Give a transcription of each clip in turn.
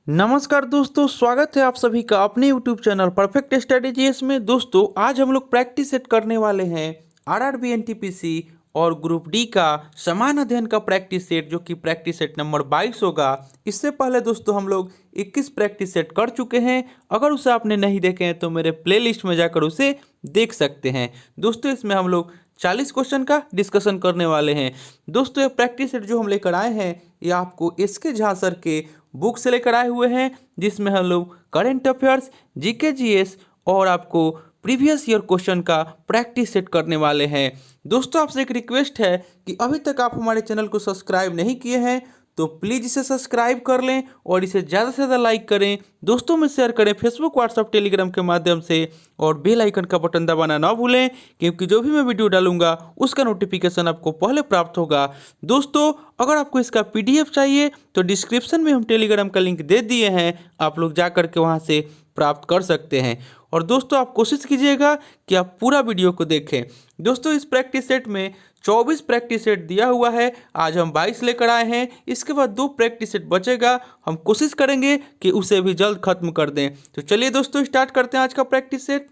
नमस्कार दोस्तों, स्वागत है आप सभी का अपने YouTube चैनल परफेक्ट स्ट्रेटेजीज में। दोस्तों आज हम लोग प्रैक्टिस सेट करने वाले हैं आरआरबी एनटीपीसी और ग्रुप डी का समान अध्ययन का प्रैक्टिस सेट, जो कि प्रैक्टिस सेट नंबर 22 होगा। इससे पहले दोस्तों हम लोग 21 प्रैक्टिस सेट कर चुके हैं। अगर उसे आपने नहीं देखे हैं तो मेरे प्लेलिस्ट में जाकर उसे देख सकते हैं। दोस्तों इसमें हम लोग 40 क्वेश्चन का डिस्कशन करने वाले हैं। दोस्तों ये प्रैक्टिस सेट जो हम लेकर आए हैं ये आपको एसके झा सर के बुक से लेकर आए हुए हैं, जिसमें हम लोग करेंट अफेयर्स, जीके जीएस और आपको प्रीवियस ईयर क्वेश्चन का प्रैक्टिस सेट करने वाले हैं। दोस्तों आपसे एक रिक्वेस्ट है कि अभी तक आप हमारे चैनल को सब्सक्राइब नहीं किए हैं तो प्लीज़ इसे सब्सक्राइब कर लें और इसे ज़्यादा से ज़्यादा लाइक करें, दोस्तों में शेयर करें फेसबुक, व्हाट्सएप, टेलीग्राम के माध्यम से, और बेल आइकन का बटन दबाना ना भूलें, क्योंकि जो भी मैं वीडियो डालूंगा उसका नोटिफिकेशन आपको पहले प्राप्त होगा। दोस्तों अगर आपको इसका पीडीएफ चाहिए तो डिस्क्रिप्शन में हम टेलीग्राम का लिंक दे दिए हैं, आप लोग जा करके वहाँ से प्राप्त कर सकते हैं। और दोस्तों आप कोशिश कीजिएगा कि आप पूरा वीडियो को देखें। दोस्तों इस प्रैक्टिस सेट में 24 प्रैक्टिस सेट दिया हुआ है, आज हम 22 लेकर आए हैं। इसके बाद 2 प्रैक्टिस सेट बचेगा, हम कोशिश करेंगे कि उसे भी जल्द खत्म कर दें। तो चलिए दोस्तों स्टार्ट करते हैं आज का प्रैक्टिस सेट।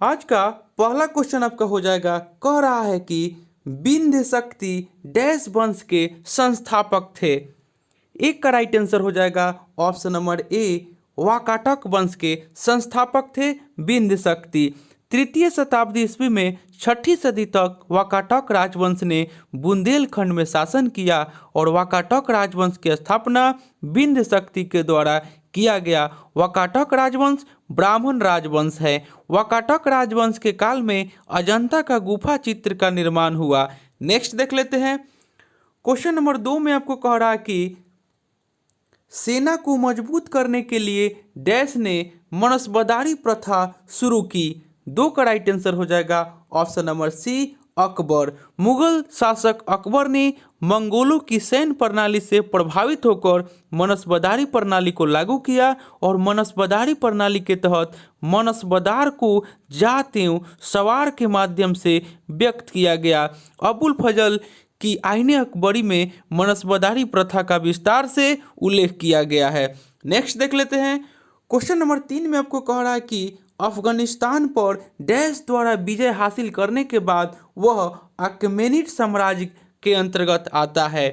आज का पहला क्वेश्चन आपका हो जाएगा, कह रहा है कि विंध्य शक्ति डैश वंश के संस्थापक थे। एक का राइट आंसर हो जाएगा ऑप्शन नंबर ए, वाकाटक वंश के संस्थापक थे विंध्य शक्ति। तृतीय शताब्दी ईस्वी में 6ठी सदी तक वाकाटक राजवंश ने बुंदेलखंड में शासन किया और वाकाटक राजवंश की स्थापना विंध्य शक्ति के द्वारा किया गया। वाकाटक राजवंश ब्राह्मण राजवंश है। वाकाटक राजवंश के काल में अजंता का गुफा चित्र का निर्माण हुआ। नेक्स्ट देख लेते हैं। क्वेश्चन नंबर 2 में आपको कह रहा है कि सेना को मजबूत करने के लिए डैश ने मनसबदारी प्रथा शुरू की। 2 का राइट आंसर हो जाएगा option number C, Akbar. Mughal शासक अकबर ने मंगोलों की सैन्य प्रणाली से प्रभावित होकर मनसबदारी प्रणाली को लागू किया और मनसबदारी प्रणाली के तहत मनसबदार को जात एवं सवार के माध्यम से व्यक्त किया गया। अबुल फजल की आईने अकबरी में मनसबदारी प्रथा का विस्तार से उल्लेख किया गया है। नेक्स्ट देख लेते हैं। क्वेश्चन नंबर 3 में आपको कह रहा है कि अफगानिस्तान पर डैश द्वारा विजय हासिल करने के बाद वह अकमेनिड साम्राज्य के अंतर्गत आता है।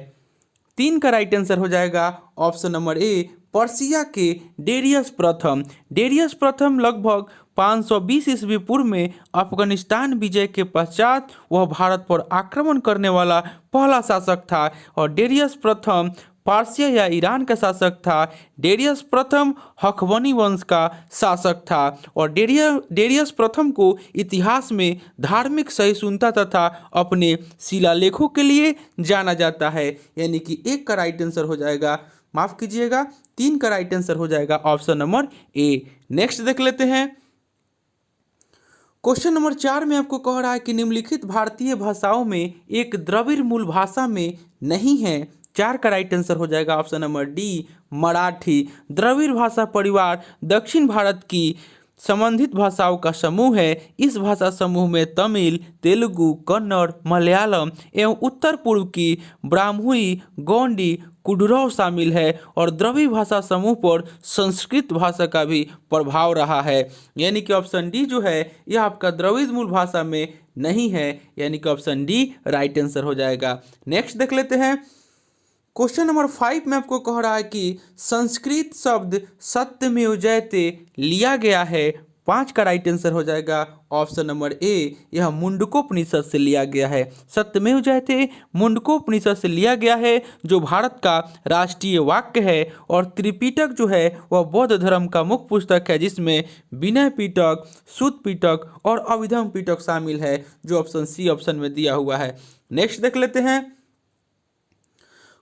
3 का राइट आंसर हो जाएगा ऑप्शन नंबर ए, पर्सिया के डेरियस प्रथम। डेरियस प्रथम लगभग 520 ईस्वी पूर्व में अफगानिस्तान विजय के पश्चात वह भारत पर आक्रमण करने वाला पहला शासक था और डेरियस प्रथम पारसिया या ईरान का शासक था। डेरियस प्रथम हखवनी वंश का शासक था और डेरियस प्रथम को इतिहास में धार्मिक सहिष्णुता तथा अपने शिलालेखों के लिए जाना जाता है। यानी कि 1 का राइट आंसर हो जाएगा, माफ कीजिएगा 3 का राइट आंसर हो जाएगा ऑप्शन नंबर ए। नेक्स्ट देख लेते हैं। क्वेश्चन नंबर 4 में आपको कह रहा है कि निम्नलिखित भारतीय भाषाओं में एक द्रविड़ मूल भाषा में नहीं है। 4 का राइट आंसर हो जाएगा ऑप्शन नंबर डी, मराठी। द्रविड़ भाषा परिवार दक्षिण भारत की संबंधित भाषाओं का समूह है। इस भाषा समूह में तमिल, तेलुगु, कन्नड़, मलयालम एवं उत्तर पूर्व की ब्राह्मी, गोंडी, कुडुरव शामिल है और द्रविड़ भाषा समूह पर संस्कृत भाषा का भी प्रभाव रहा है। यानी कि ऑप्शन डी जो है यह आपका द्रविड़ मूल भाषा में नहीं है, यानी कि ऑप्शन डी राइट आंसर हो जाएगा। नेक्स्ट देख लेते हैं। क्वेश्चन नंबर 5 में आपको कह रहा है कि संस्कृत शब्द सत्यमेव जयते लिया गया है। 5 का राइट आंसर हो जाएगा ऑप्शन नंबर ए, यह मुंडकोपनिषद से लिया गया है। सत्यमेव जयते मुंडकोपनिषद से लिया गया है, जो भारत का राष्ट्रीय वाक्य है। और त्रिपिटक जो है वह बौद्ध धर्म का मुख्य पुस्तक है, जिसमें विनय पिटक, सुत पिटक और अभिधम पिटक शामिल है, जो ऑप्शन सी ऑप्शन में दिया हुआ है। नेक्स्ट देख लेते हैं।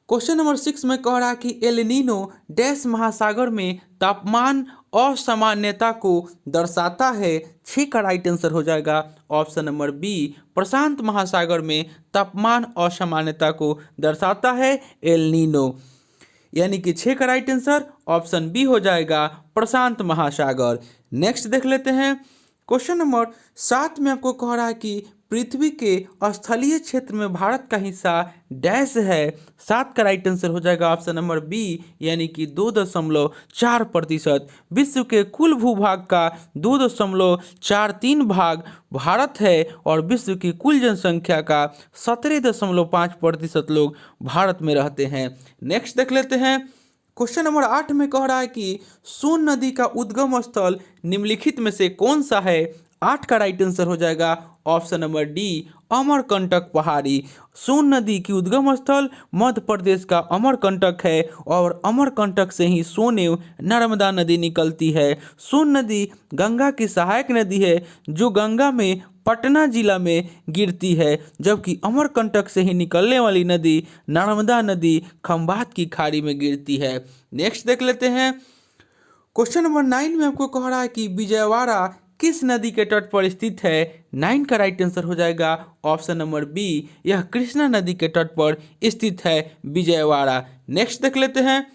क्वेश्चन नंबर 6 में कह रहा है कि एल नीनो डैश महासागर में तापमान असामान्यता को दर्शाता है। 6 का राइट आंसर हो जाएगा ऑप्शन नंबर बी, प्रशांत महासागर में तापमान असामान्यता को दर्शाता है एल नीनो। यानी कि 6 का राइट आंसर ऑप्शन बी हो जाएगा, प्रशांत महासागर। नेक्स्ट देख लेते हैं। क्वेश्चन नंबर 7 में आपको कह रहा है कि पृथ्वी के स्थलीय क्षेत्र में भारत का हिस्सा डैश है। 7 का राइट आंसर हो जाएगा ऑप्शन नंबर बी, यानी कि 2.4%। विश्व के कुल भूभाग का 2.43 भाग भारत है और विश्व की कुल जनसंख्या का 17.5% लोग भारत में रहते हैं। नेक्स्ट देख लेते हैं। क्वेश्चन नंबर 8 में कह रहा है कि सोन नदी का उद्गम स्थल निम्नलिखित में से कौन सा है। 8 का राइट आंसर हो जाएगा ऑप्शन नंबर डी, अमरकंटक पहाड़ी। सोन नदी की उद्गम स्थल मध्य प्रदेश का अमरकंटक है और अमरकंटक से ही सोन एवं नर्मदा नदी निकलती है। सोन नदी गंगा की सहायक नदी है जो गंगा में पटना जिला में गिरती है, जबकि अमरकंटक से ही निकलने वाली नदी नर्मदा नदी खंभात की खाड़ी में गिरती है। नेक्स्ट देख लेते हैं। क्वेश्चन नंबर 9 में आपको कह रहा है कि विजयवाड़ा किस नदी के तट पर स्थित है। 9 का राइट आंसर हो जाएगा ऑप्शन नंबर बी, यह कृष्णा नदी के तट पर स्थित है विजयवाड़ा। नेक्स्ट देख लेते हैं।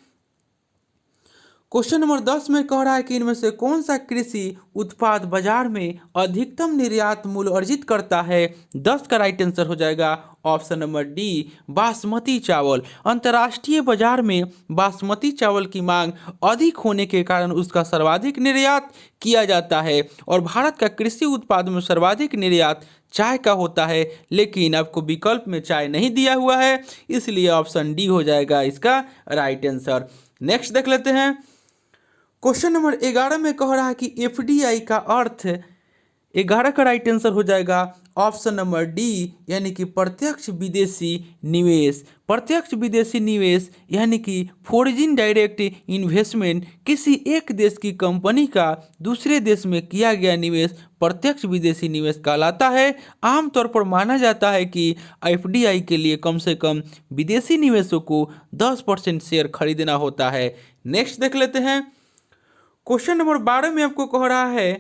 क्वेश्चन नंबर 10 में कह रहा है कि इनमें से कौन सा कृषि उत्पाद बाजार में अधिकतम निर्यात मूल्य अर्जित करता है। 10 का राइट आंसर हो जाएगा ऑप्शन नंबर डी, बासमती चावल। अंतर्राष्ट्रीय बाजार में बासमती चावल की मांग अधिक होने के कारण उसका सर्वाधिक निर्यात किया जाता है और भारत का कृषि उत्पाद में सर्वाधिक निर्यात चाय का होता है, लेकिन आपको विकल्प में चाय नहीं दिया हुआ है, इसलिए ऑप्शन डी हो जाएगा इसका राइट आंसर। नेक्स्ट देख लेते हैं। क्वेश्चन नंबर 11 में कह रहा है कि एफडीआई का अर्थ 11 का राइट आंसर हो जाएगा ऑप्शन नंबर डी, यानी कि प्रत्यक्ष विदेशी निवेश। प्रत्यक्ष विदेशी निवेश यानी कि फॉरेन डायरेक्ट इन्वेस्टमेंट किसी एक देश की कंपनी का दूसरे देश में किया गया निवेश प्रत्यक्ष विदेशी निवेश कहलाता है। आमतौर पर माना जाता है कि एफडीआई के लिए कम से कम विदेशी निवेशों को 10% शेयर खरीदना होता है। नेक्स्ट देख लेते हैं। क्वेश्चन नंबर 12 में आपको कह रहा है,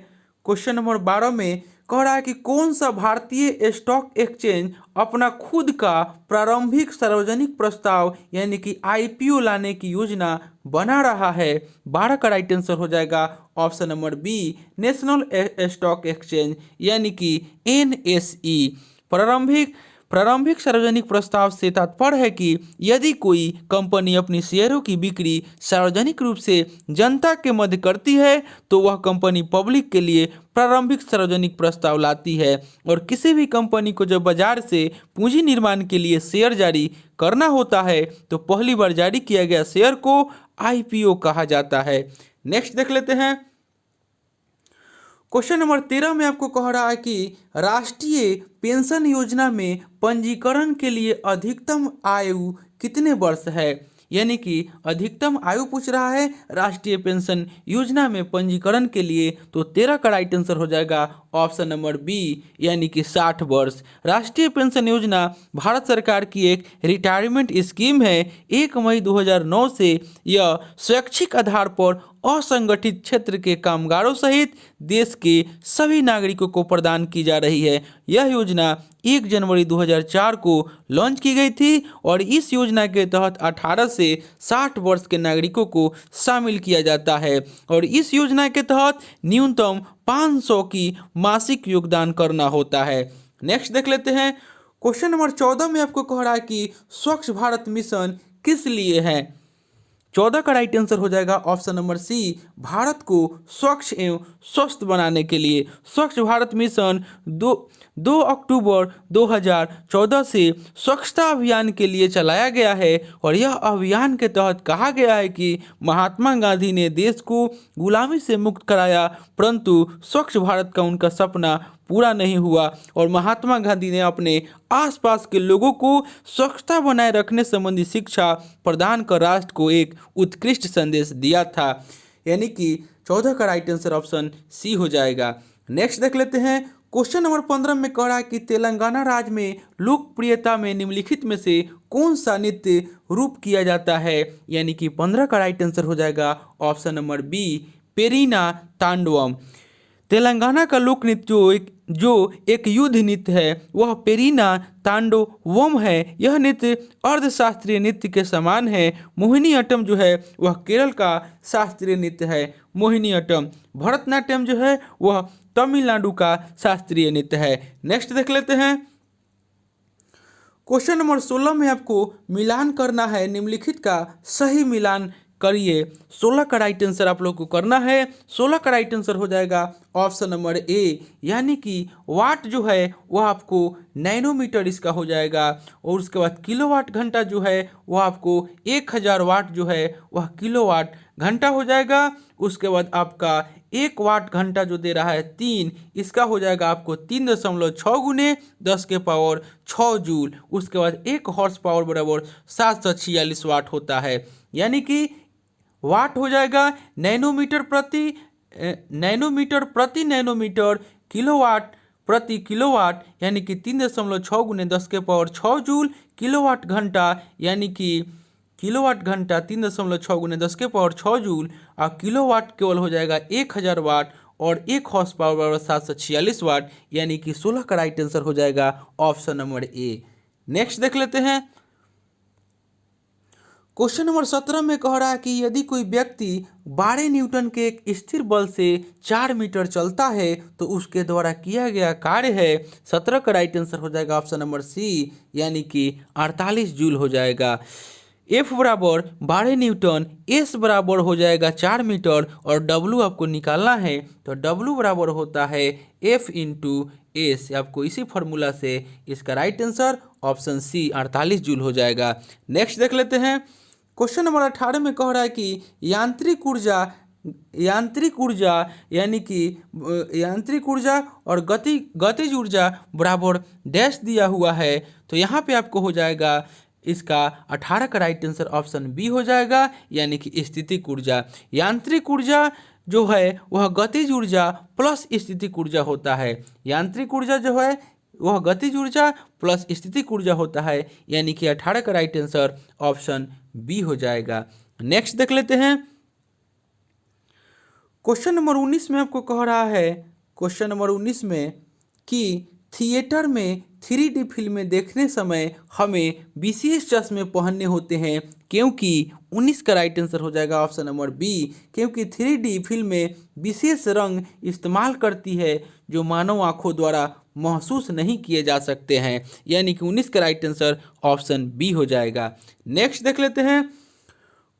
क्वेश्चन नंबर 12 में कह रहा है कि कौन सा भारतीय स्टॉक एक्सचेंज अपना खुद का प्रारंभिक सार्वजनिक प्रस्ताव यानी कि आईपीओ लाने की योजना बना रहा है। 12 का राइट आंसर हो जाएगा option number B, national stock exchange यानी कि एनएसई। प्रारंभिक सार्वजनिक प्रस्ताव से तात्पर्य है कि यदि कोई कंपनी अपनी शेयरों की बिक्री सार्वजनिक रूप से जनता के मध्य करती है तो वह कंपनी पब्लिक के लिए प्रारंभिक सार्वजनिक प्रस्ताव लाती है। और किसी भी कंपनी को जब बाजार से पूंजी निर्माण के लिए शेयर जारी करना होता है तो पहली बार जारी किया गया शेयर को आईपीओ कहा जाता है। नेक्स्ट देख लेते हैं। क्वेश्चन नंबर 13 में आपको कह रहा है कि राष्ट्रीय पेंशन योजना में पंजीकरण के लिए अधिकतम आयु कितने वर्ष है। यानी कि अधिकतम आयु पूछ रहा है राष्ट्रीय पेंशन योजना में पंजीकरण के लिए, तो 13 का राइट आंसर हो जाएगा ऑप्शन नंबर बी, यानी कि 60 वर्ष। राष्ट्रीय पेंशन योजना भारत सरकार की एक रिटायरमेंट स्कीम है। 1 मई 2009 से यह स्वैच्छिक आधार पर असंगठित क्षेत्र के कामगारों सहित देश के सभी नागरिकों को प्रदान की जा रही है। यह योजना 1 जनवरी 2004 को लॉन्च की गई थी और इस योजना के तहत 18 से 60 वर्ष के नागरिकों को शामिल किया जाता है और इस योजना के तहत न्यूनतम 500 की मासिक योगदान करना होता है। नेक्स्ट देख लेते हैं। क्वेश्चन नंबर 14 में आपको कह रहा है कि स्वच्छ भारत मिशन किस लिए है। 14 का राइट आंसर हो जाएगा ऑप्शन नंबर सी, भारत को स्वच्छ एवं स्वस्थ बनाने के लिए। स्वच्छ भारत मिशन 2 अक्टूबर 2014 से स्वच्छता अभियान के लिए चलाया गया है और यह अभियान के तहत कहा गया है कि महात्मा गांधी ने देश को गुलामी से मुक्त कराया, परंतु स्वच्छ भारत का उनका सपना पूरा नहीं हुआ और महात्मा गांधी ने अपने आसपास के लोगों को स्वच्छता बनाए रखने संबंधी शिक्षा प्रदान कर राष्ट्र को एक उत्कृष्ट संदेश दिया था। यानी कि 14 का राइट आंसर ऑप्शन सी हो जाएगा। नेक्स्ट देख लेते हैं। क्वेश्चन नंबर 15 में कह रहा है कि तेलंगाना राज्य में लोकप्रियता में निम्नलिखित में से कौन सा नृत्य रूप किया जाता है। यानी कि 15 का राइट आंसर हो जाएगा option number B, पेरीना Tandavam. Telangana का लोक नृत्य जो एक युद्ध नृत्य है वह पेरीना तांडवम है। यह नृत्य अर्धशास्त्रीय नृत्य के समान है। मोहिनीअट्टम जो है वह केरल का शास्त्रीय नृत्य है। मोहिनीअट्टम। भरतनाट्यम जो है वह तमिलनाडु का शास्त्रीय नृत्य है। नेक्स्ट देख लेते हैं। क्वेश्चन नंबर 16 में आपको मिलान करना है। निम्नलिखित का सही मिलान करिए। 16 का राइट आंसर आप लोग को करना है। 16 का राइट आंसर हो जाएगा ऑप्शन नंबर ए, यानी कि वाट जो है वह आपको नैनोमीटर इसका हो जाएगा। और उसके बाद किलोवाट घंटा जो है वह आपको 1000 वाट जो है वह किलोवाट घंटा हो जाएगा। उसके बाद आपका 1 वाट घंटा जो दे रहा है 3, इसका हो जाएगा आपको 3.6 गुने 10 के पावर 6 जूल। उसके बाद 1 हॉर्स पावर बराबर 746 वाट होता है, यानी कि वाट हो जाएगा नैनोमीटर प्रति नैनोमीटर, किलोवाट प्रति किलोवाट, यानी कि 3.6 गुने 10 के पावर 6 जूल। किलोवाट घंटा यानी कि किलोवाट घंटा 3.6 गुने 10 के पावर 6 जूल। और किलोवाट केवल हो जाएगा 1000 वाट और 1 हॉर्स पावर बराबर 746 वाट, यानी कि 16 का राइट आंसर हो जाएगा ऑप्शन नंबर ए। नेक्स्ट देख लेते हैं। क्वेश्चन नंबर 17 में कह रहा है कि यदि कोई व्यक्ति 12 न्यूटन के एक स्थिर बल से 4 मीटर चलता है तो उसके द्वारा किया गया कार्य है। 17 का राइट आंसर हो जाएगा ऑप्शन नंबर सी, यानी कि 48 जूल हो जाएगा। F बराबर 12 न्यूटन, S बराबर हो जाएगा 4 मीटर और W आपको निकालना है तो W बराबर होता है F इंटू एस। आपको इसी फार्मूला से इसका right answer option C 48 joule हो जाएगा। नेक्स्ट देख लेते हैं। क्वेश्चन नंबर 18 में कह रहा है कि यांत्रिक ऊर्जा और गतिज ऊर्जा बराबर डैश दिया हुआ है। तो यहाँ पे आपको हो जाएगा इसका 18 का राइट आंसर ऑप्शन बी हो जाएगा, यानी कि स्थितिक ऊर्जा। यांत्रिक ऊर्जा जो है वह गतिज ऊर्जा प्लस स्थितिक ऊर्जा होता है। यांत्रिक ऊर्जा जो है वह गतिज ऊर्जा प्लस स्थितिक ऊर्जा होता है, यानी कि 18 का राइट आंसर ऑप्शन बी हो जाएगा। नेक्स्ट देख लेते हैं। क्वेश्चन नंबर 19 में आपको कह रहा है, क्वेश्चन नंबर 19 में कि थिएटर में 3D फिल्में देखने समय हमें विशेष चश्मे पहनने होते हैं, क्योंकि 19 का राइट आंसर हो जाएगा ऑप्शन नंबर बी, क्योंकि 3D फिल्में विशेष रंग इस्तेमाल करती है जो मानव आंखों द्वारा महसूस नहीं किए जा सकते हैं, यानी कि 19 का राइट आंसर ऑप्शन बी हो जाएगा। नेक्स्ट देख लेते हैं।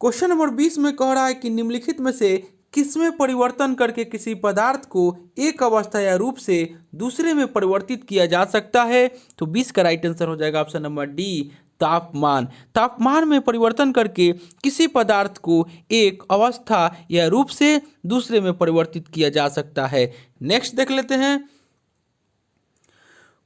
क्वेश्चन नंबर 20 में कह रहा है कि निम्नलिखित में से किसमें परिवर्तन करके किसी पदार्थ को एक अवस्था या रूप से दूसरे में परिवर्तित किया जा सकता है। तो 20 का राइट आंसर हो जाएगा ऑप्शन नंबर डी, तापमान। तापमान में परिवर्तन करके किसी पदार्थ को एक अवस्था या रूप से दूसरे में परिवर्तित किया जा सकता है। नेक्स्ट देख लेते हैं।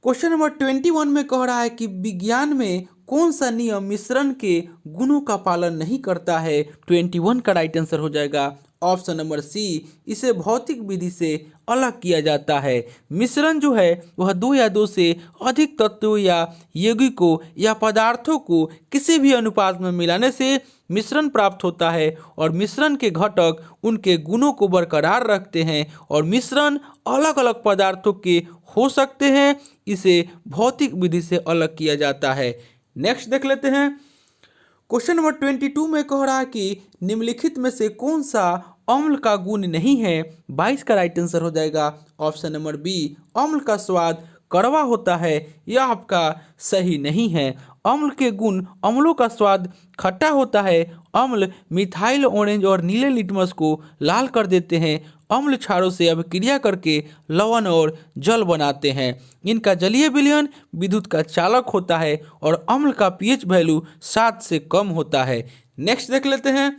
क्वेश्चन नंबर 21 में कह रहा है कि विज्ञान में कौन सा नियम मिश्रण के गुणों का पालन नहीं करता है। 21 का राइट आंसर हो जाएगा ऑप्शन नंबर सी, इसे भौतिक विधि से अलग किया जाता है। मिश्रण जो है वह 2 या 2 से अधिक तत्वों या यौगिकों या पदार्थों को किसी भी अनुपात में मिलाने से मिश्रण प्राप्त होता है और मिश्रण के घटक उनके गुणों को बरकरार रखते हैं और मिश्रण अलग अलग पदार्थों के हो सकते हैं। इसे भौतिक विधि से अलग किया जाता है। नेक्स्ट देख लेते हैं। क्वेश्चन नंबर 22 में कह रहा है कि निम्नलिखित में से कौन सा अम्ल का गुण नहीं है। 22 का राइट आंसर हो जाएगा ऑप्शन नंबर बी, अम्ल का स्वाद कड़वा होता है। यह आपका सही नहीं है। अम्ल के गुण, अम्लों का स्वाद खट्टा होता है। अम्ल मिथाइल ऑरेंज और नीले लिटमस को लाल कर देते हैं। अम्ल क्षारों से अभिक्रिया करके लवण और जल बनाते हैं। इनका जलीय विलयन विद्युत का चालक होता है और अम्ल का पीएच वैल्यू 7 से कम होता है। नेक्स्ट देख लेते हैं।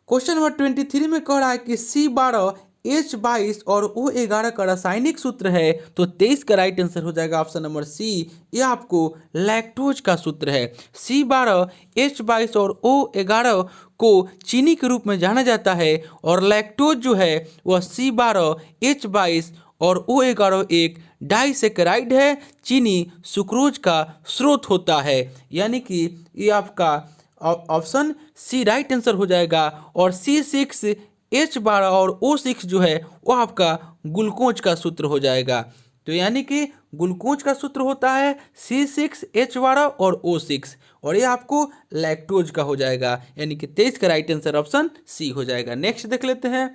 क्वेश्चन नंबर 23 में कह रहा है कि C12 H22 और O11 का रासायनिक सूत्र है। तो 23 का राइट आंसर हो जाएगा ऑप्शन नंबर सी, यह आपको लैक्टोज का सूत्र है। C12 H22 और O11 को चीनी के रूप में जाना जाता है और लैक्टोज जो है वह C12 H22 और O11 एक डाइसेकेराइड है। चीनी सुक्रोज का स्रोत होता है, यानी कि ये आपका ऑप्शन सी राइट आंसर हो जाएगा। और C6 H12 और O6 जो है वो आपका ग्लूकोज का सूत्र हो जाएगा। तो यानी कि ग्लूकोज का सूत्र होता है C6H12 और O6 और ये आपको लैक्टोज का हो जाएगा, यानी कि 23 का राइट आंसर ऑप्शन सी हो जाएगा। नेक्स्ट देख लेते हैं।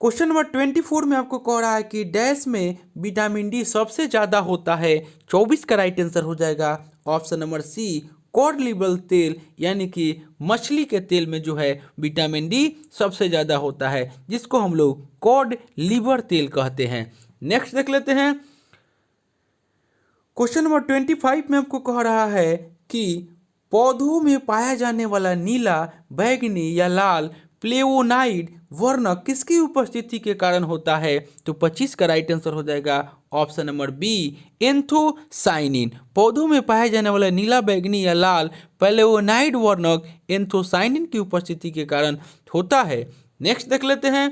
क्वेश्चन नंबर 24 में आपको कह रहा है कि डैश में विटामिन डी सबसे ज़्यादा होता है। 24 का राइट आंसर हो जाएगा option number C cod liver तेल, यानी कि मछली के तेल में जो है विटामिन डी सबसे ज़्यादा होता है, जिसको हम लोग कॉड लिवर तेल कहते हैं। नेक्स्ट देख लेते हैं। क्वेश्चन नंबर 25 में आपको कह रहा है कि पौधों में पाया जाने वाला नीला, बैंगनी या लाल फ्लेवोनाइड वर्ण किसकी उपस्थिति के कारण होता है। तो 25 का राइट आंसर हो जाएगा ऑप्शन नंबर बी एंथोसाइनिन। पौधों में पाया जाने वाला नीला, बैंगनी या लाल फ्लेवोनाइड वर्णक एंथोसाइनिन की उपस्थिति के कारण होता है। नेक्स्ट देख लेते हैं।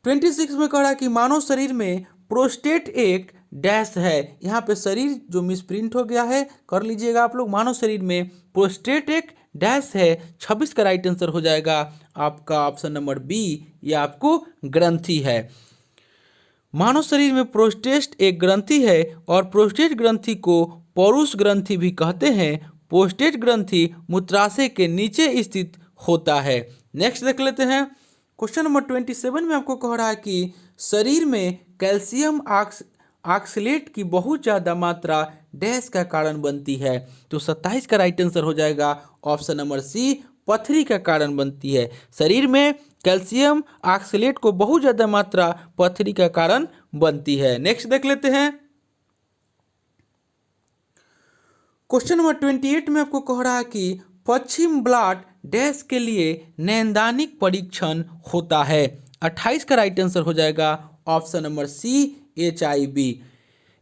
26 में कह रहा है कि मानव शरीर में प्रोस्टेट एक डैश है। यहाँ पे शरीर जो मिसप्रिंट हो गया है, कर लीजिएगा आप लोग। मानव शरीर में प्रोस्टेट एक डैश है। 26 का राइट आंसर हो जाएगा आपका ऑप्शन नंबर बी, यह आपको ग्रंथि है। मानव शरीर में प्रोस्टेट एक ग्रंथि है और प्रोस्टेट ग्रंथि को पौरुष ग्रंथि भी कहते हैं। प्रोस्टेट ग्रंथि मूत्राशय के नीचे स्थित होता है। नेक्स्ट देख लेते हैं। क्वेश्चन नंबर 27 में आपको कह रहा है कि शरीर में कैल्शियम ऑक्सलेट की बहुत ज़्यादा मात्रा डैश का कारण बनती है। तो 27 का राइट आंसर हो जाएगा ऑप्शन नंबर सी पथरी का कारण बनती है। शरीर में कैल्शियम ऑक्सलेट को बहुत ज़्यादा मात्रा पथरी का कारण बनती है। नेक्स्ट देख लेते हैं। क्वेश्चन नंबर 28 में आपको कह रहा है कि पश्चिम ब्लड डैश के लिए नैदानिक परीक्षण होता है। 28 का राइट आंसर हो जाएगा option number C HIV।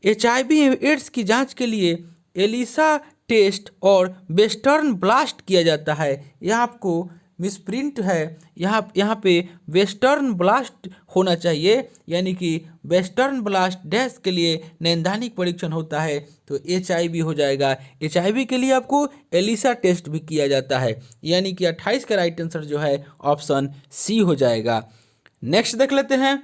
HIV AIDS की जांच के लिए एलिसा टेस्ट और वेस्टर्न ब्लास्ट किया जाता है। यह आपको मिसप्रिंट है, यहाँ पे वेस्टर्न ब्लास्ट होना चाहिए, यानी कि वेस्टर्न ब्लास्ट डैश के लिए नैदानिक परीक्षण होता है तो HIV हो जाएगा। HIV के लिए आपको एलिसा टेस्ट भी किया जाता है, यानी कि 28 का राइट आंसर जो है ऑप्शन सी हो जाएगा। नेक्स्ट देख लेते हैं।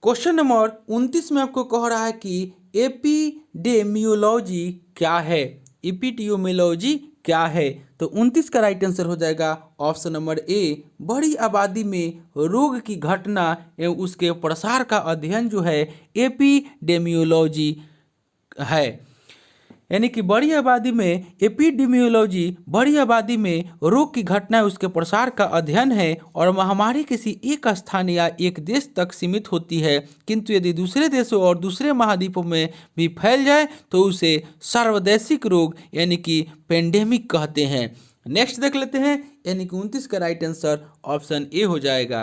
क्वेश्चन नंबर 29 में आपको कह रहा है कि एपिडेमियोलॉजी क्या है। एपिडेमियोलॉजी क्या है। तो 29 का राइट आंसर हो जाएगा ऑप्शन नंबर ए बड़ी आबादी में रोग की घटना एवं उसके प्रसार का अध्ययन जो है एपिडेमियोलॉजी है। यानी कि बड़ी आबादी में एपिडेमियोलॉजी बड़ी आबादी में रोग की घटना उसके प्रसार का अध्ययन है और महामारी किसी एक स्थान या एक देश तक सीमित होती है, किंतु यदि दूसरे देशों और दूसरे महाद्वीपों में भी फैल जाए तो उसे सार्वदेशिक रोग यानी कि पेंडेमिक कहते हैं। नेक्स्ट देख लेते हैं, यानी कि 29 का राइट आंसर ऑप्शन ए हो जाएगा।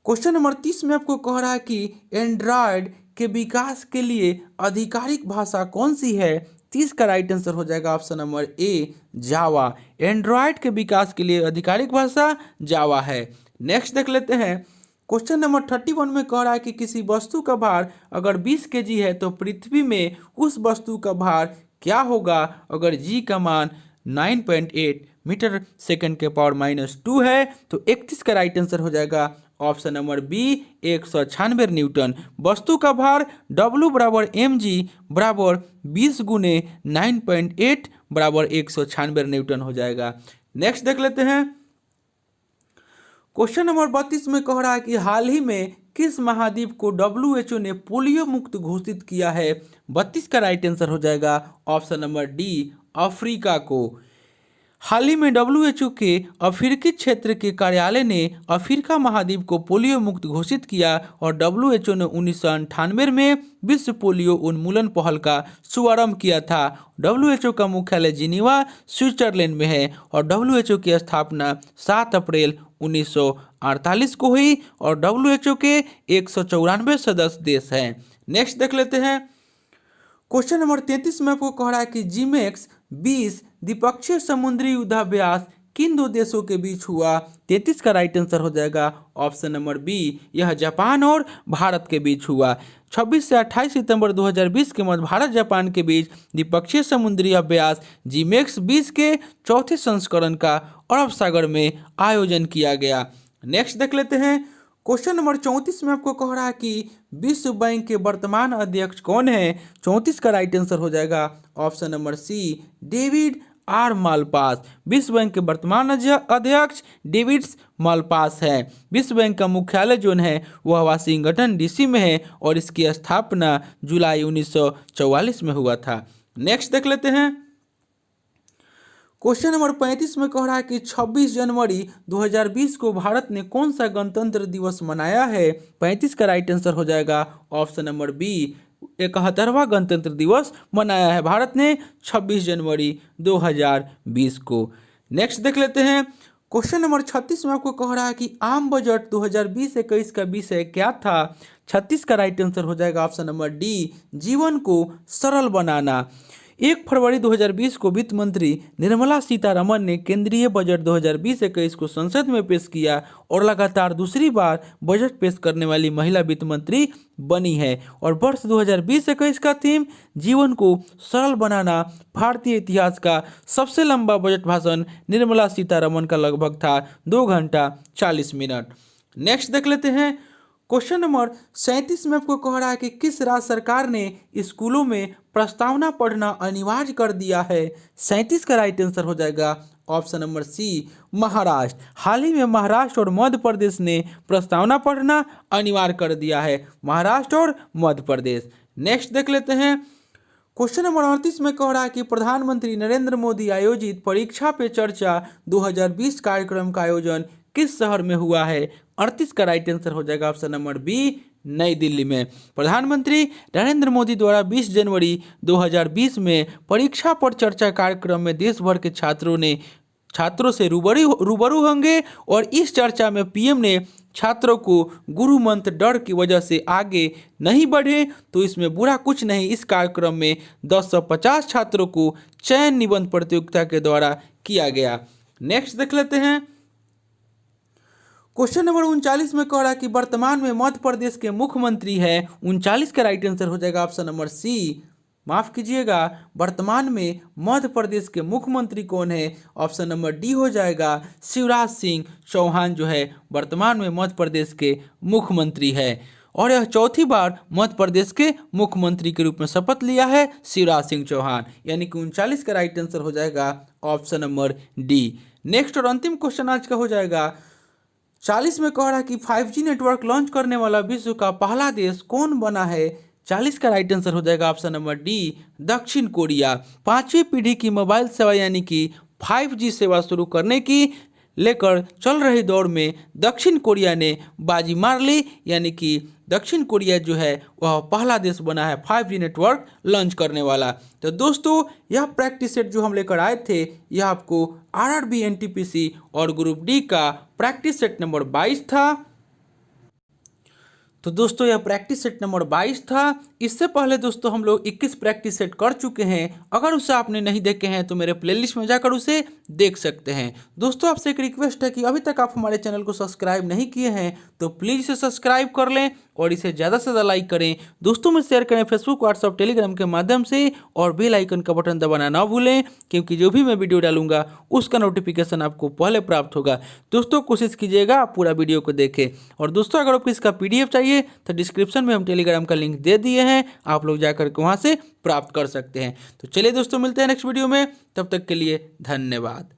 क्वेश्चन नंबर 30 में आपको कह रहा है कि एंड्रॉयड के विकास के लिए आधिकारिक भाषा कौन सी है। 30 का राइट आंसर हो जाएगा option number A Java. Android के विकास के लिए आधिकारिक भाषा जावा है। नेक्स्ट देख लेते हैं। क्वेश्चन नंबर 31 में कह रहा है कि किसी वस्तु का भार अगर 20 kg है तो पृथ्वी में उस वस्तु का भार क्या होगा अगर g का मान 9.8 मीटर सेकंड के पावर -2 है। तो 31 का राइट आंसर हो जाएगा ऑप्शन नंबर बी 196 न्यूटन। वस्तु का भार W बराबर mg बराबर 20 गुने 9.8 बराबर 196 न्यूटन हो जाएगा। नेक्स्ट देख लेते हैं। क्वेश्चन नंबर 32 में कह रहा है कि हाल ही में किस महाद्वीप को WHO ने पोलियो मुक्त घोषित किया है। 32 का राइट आंसर हो जाएगा ऑप्शन नंबर डी अफ्रीका को। हाल ही में WHO के अफ्रीकी क्षेत्र के कार्यालय ने अफ्रीका महाद्वीप को पोलियो मुक्त घोषित किया और WHO ने 1998 में विश्व पोलियो उन्मूलन पहल का शुभारंभ किया था। WHO का मुख्यालय जिनीवा स्विट्जरलैंड में है और WHO की स्थापना 7 अप्रैल 1948 को हुई और WHO के 194 सदस्य देश हैं। नेक्स्ट देख लेते हैं। क्वेश्चन नंबर 33 में आपको कह रहा है कि जिमेक्स 20 द्विपक्षीय समुद्री युद्धाभ्यास किन दो देशों के बीच हुआ? 33 का राइट आंसर हो जाएगा ऑप्शन नंबर बी, यह जापान और भारत के बीच हुआ। 26 से 28 सितंबर 2020 के मध्य भारत जापान के बीच द्विपक्षीय समुद्री अभ्यास जीमेक्स 20 के चौथे संस्करण का अरब सागर में आयोजन किया गया। नेक्स्ट देख लेते हैं। क्वेश्चन नंबर 34 में आपको कह रहा है कि विश्व बैंक के वर्तमान अध्यक्ष कौन है? 34 का राइट आंसर हो जाएगा option number C, David R Malpass. विश्व बैंक के वर्तमान अध्यक्ष डेविड मालपास है। विश्व बैंक का मुख्यालय जो है वह वाशिंगटन डीसी में है और इसकी स्थापना जुलाई 1944 में हुआ था। नेक्स्ट देख लेते हैं। क्वेश्चन नंबर 35 में कह रहा है कि 26 जनवरी 2020 को भारत ने कौन सा गणतंत्र दिवस मनाया है? 35 का राइट आंसर हो जाएगा ऑप्शन नंबर बी, 71वां गणतंत्र दिवस मनाया है भारत ने 26 जनवरी 2020 को। नेक्स्ट देख लेते हैं। क्वेश्चन नंबर 36 में आपको कह रहा है कि आम बजट 2020-21 का विषय क्या था? 36 का राइट आंसर हो जाएगा ऑप्शन नंबर डी, जीवन को सरल बनाना। 1 फरवरी 2020 को वित्त मंत्री निर्मला सीतारमण ने केंद्रीय बजट 2020-21 को संसद में पेश किया और लगातार दूसरी बार बजट पेश करने वाली महिला वित्त मंत्री बनी है। और वर्ष 2020-21 का थीम जीवन को सरल बनाना। भारतीय इतिहास का सबसे लंबा बजट भाषण निर्मला सीतारमण का लगभग था 2 घंटा 40 मिनट। नेक्स्ट देख लेते हैं। क्वेश्चन नंबर 37 में आपको कह रहा है कि किस राज्य सरकार ने स्कूलों में प्रस्तावना पढ़ना अनिवार्य कर दिया है? 37 का राइट आंसर हो जाएगा ऑप्शन नंबर सी, महाराष्ट्र। हाल ही में महाराष्ट्र और मध्य प्रदेश ने प्रस्तावना पढ़ना अनिवार्य कर दिया है, महाराष्ट्र और मध्य प्रदेश। नेक्स्ट देख लेते हैं। क्वेश्चन नंबर 38 में कह रहा है कि प्रधानमंत्री नरेंद्र मोदी आयोजित परीक्षा पे चर्चा 2020 कार्यक्रम का आयोजन किस शहर में हुआ है? 38 का राइट आंसर हो जाएगा ऑप्शन नंबर बी, नई दिल्ली में। प्रधानमंत्री नरेंद्र मोदी द्वारा 20 जनवरी 2020 में परीक्षा पर चर्चा कार्यक्रम में देश भर के छात्रों से रूबरू होंगे और इस चर्चा में पीएम ने छात्रों को गुरु मंत्र डर की वजह से आगे नहीं बढ़े तो इसमें बुरा कुछ नहीं। इस कार्यक्रम में 1050 छात्रों को चयन निबंध प्रतियोगिता के द्वारा किया गया। नेक्स्ट देख लेते हैं। क्वेश्चन नंबर 39 में कह रहा है कि वर्तमान में मध्य प्रदेश के मुख्यमंत्री है। 39 का राइट आंसर हो जाएगा ऑप्शन नंबर सी, माफ कीजिएगा, वर्तमान में मध्य प्रदेश के मुख्यमंत्री कौन है? ऑप्शन नंबर डी हो जाएगा शिवराज सिंह चौहान जो है वर्तमान में मध्य प्रदेश के मुख्यमंत्री है और यह चौथी बार मध्य प्रदेश के मुख्यमंत्री के रूप में शपथ लिया है शिवराज सिंह चौहान, यानी कि 39 का राइट आंसर हो जाएगा ऑप्शन नंबर डी। नेक्स्ट और अंतिम क्वेश्चन आज का हो जाएगा 40 में कह रहा है कि 5G नेटवर्क लॉन्च करने वाला विश्व का पहला देश कौन बना है? 40 का राइट आंसर हो जाएगा ऑप्शन नंबर डी, दक्षिण कोरिया। 5वीं पीढ़ी की मोबाइल सेवा यानी कि 5G सेवा शुरू करने की लेकर चल रही दौड़ में दक्षिण कोरिया ने बाजी मार ली, यानी कि दक्षिण कोरिया जो है वह पहला देश बना है 5G नेटवर्क लॉन्च करने वाला। तो दोस्तों यह प्रैक्टिस सेट जो हम लेकर आए थे यह आपको RRB NTPC और ग्रुप डी का प्रैक्टिस सेट नंबर 22 था। तो दोस्तों यह प्रैक्टिस सेट नंबर 22 था। इससे पहले दोस्तों हम लोग 21 प्रैक्टिस सेट कर चुके हैं। अगर उसे आपने नहीं देखे हैं तो मेरे प्लेलिस्ट में जाकर उसे देख सकते हैं। दोस्तों आपसे एक रिक्वेस्ट है कि अभी तक आप हमारे चैनल को सब्सक्राइब नहीं किए हैं तो प्लीज़ इसे सब्सक्राइब कर लें और इसे ज़्यादा से ज़्यादा लाइक करें, दोस्तों में शेयर करें फेसबुक, व्हाट्सअप, टेलीग्राम के माध्यम से और बेल आइकन का बटन दबाना ना भूलें क्योंकि जो भी मैं वीडियो डालूंगा उसका नोटिफिकेशन आपको पहले प्राप्त होगा। दोस्तों कोशिश कीजिएगा आप पूरा वीडियो को देखें और दोस्तों अगर आपको इसका PDF चाहिए तो डिस्क्रिप्शन में हम टेलीग्राम का लिंक दे दिए हैं, आप लोग जाकर के वहाँ से प्राप्त कर सकते हैं। तो चलिए दोस्तों मिलते हैं नेक्स्ट वीडियो में, तब तक के लिए धन्यवाद।